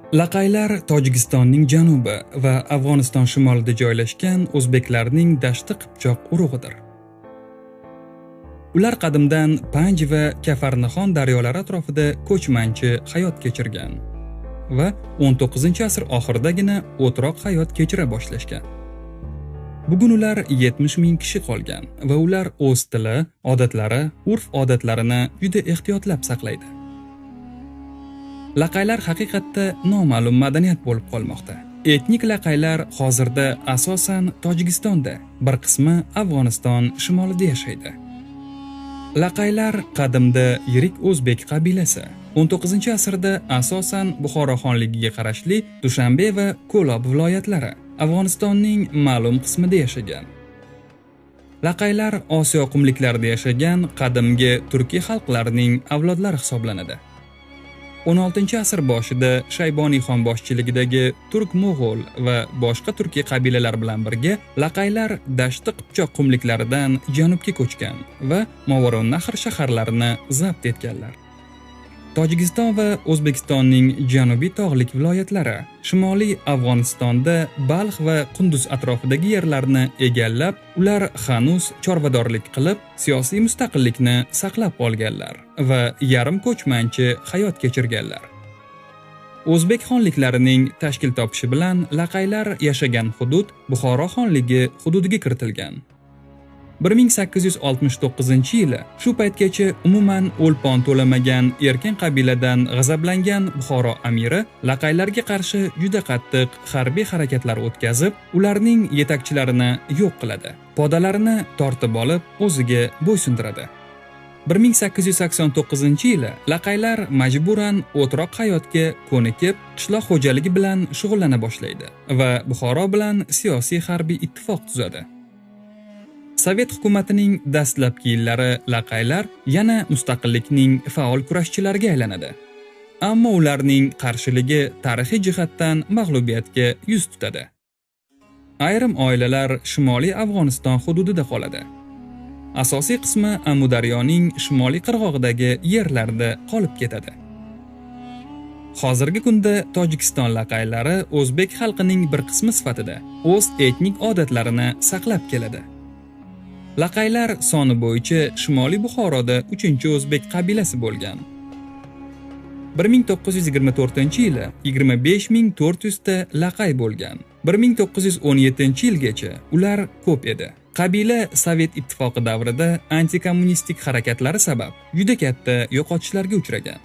Laqaylar Tojikistonning janubi va Afg'oniston shimolida joylashgan o'zbeklarning dashti qipchoq urug'idir. Ular qadimdan Panj va Kafarnixon daryolari atrofida ko'chmanchi hayot kechirgan va 19-asr oxiridagina o'troq hayot kechira boshlashgan. Bugun ular 70 ming kishi qolgan va ular o'z tili, odatlari, urf-odatlarini juda ehtiyotlab saqlaydi. Laqaylar haqiqatda noma'lum madaniyat bo'lib qolmoqda. Etnik laqaylar hozirda asosan Tojikistonda, bir qismi Afg'oniston shimolida yashaydi. Laqaylar qadimda yirik o'zbek qabilasi. 19-asrda asosan Buxoro xonligiga qarashli Dushanbe va Ko'lob viloyatlari Afg'onistonning ma'lum qismida yashagan. Laqaylar Osiyo qumliklarida yashagan qadimgi turkiy xalqlarining avlodlari hisoblanadi. 16-asr boshida Shayboniyxon boshchiligidagi turk-mo'g'ul va boshqa turkiy qabilalar bilan birga laqaylar dashti qipchoq qumliklaridan janubga ko'chgan va Movarounnahr shaharlarini zabt etganlar. Tojikiston va O'zbekistonning janubiy tog'lik viloyatlari Shimoliy Afg'onistonda Balx va Qunduz atrofidagi yerlarni egallab, ular hanuz chorvadorlik qilib, siyosiy mustaqillikni saqlab qolganlar va yarim ko'chmanchi hayot kechirganlar. O'zbek xonliklarining tashkil topishi bilan laqaylar yashagan hudud Buxoro xonligi hududiga kiritilgan. 1869-yili shu paytgacha umuman o'lpon to'lamagan erkin qabiladan g'azablangan Buxoro amiri laqaylarga qarshi juda qattiq harbiy harakatlar o'tkazib, ularning yetakchilarini yo'q qiladi. Podalarini tortib olib, o'ziga bo'ysundiradi. 1889-yili laqaylar majburan o'troq hayotga ko'nikib, qishloq xo'jaligi bilan shug'ullana boshlaydi va Buxoro bilan siyosiy harbiy ittifoq tuzadi. Sovet hukumatining dastlabki yillari laqaylar yana mustaqillikning faol kurashchilariga aylanadi. Ammo ularning qarshiligi tarixiy jihatdan mag'lubiyatga yuz tutadi. Ayrim oilalar Shimoliy Afg'oniston hududida qoladi. Asosiy qismi Amudaryoning shimoliy qirg'og'idagi yerlarda qolib ketadi. Hozirgi kunda Tojikiston laqaylari o'zbek xalqining bir qismi sifatida o'z etnik odatlarini saqlab keladi. Laqaylar soni bo'yicha Shimoliy Buxoroda 3-o'zbek qabilasi bo'lgan. 1924-yili 25400 ta laqay bo'lgan. 1917-yilgacha ular ko'p edi. Qabila Sovet ittifoqi davrida antikommunistik harakatlari sabab juda katta yo'qotishlarga uchragan.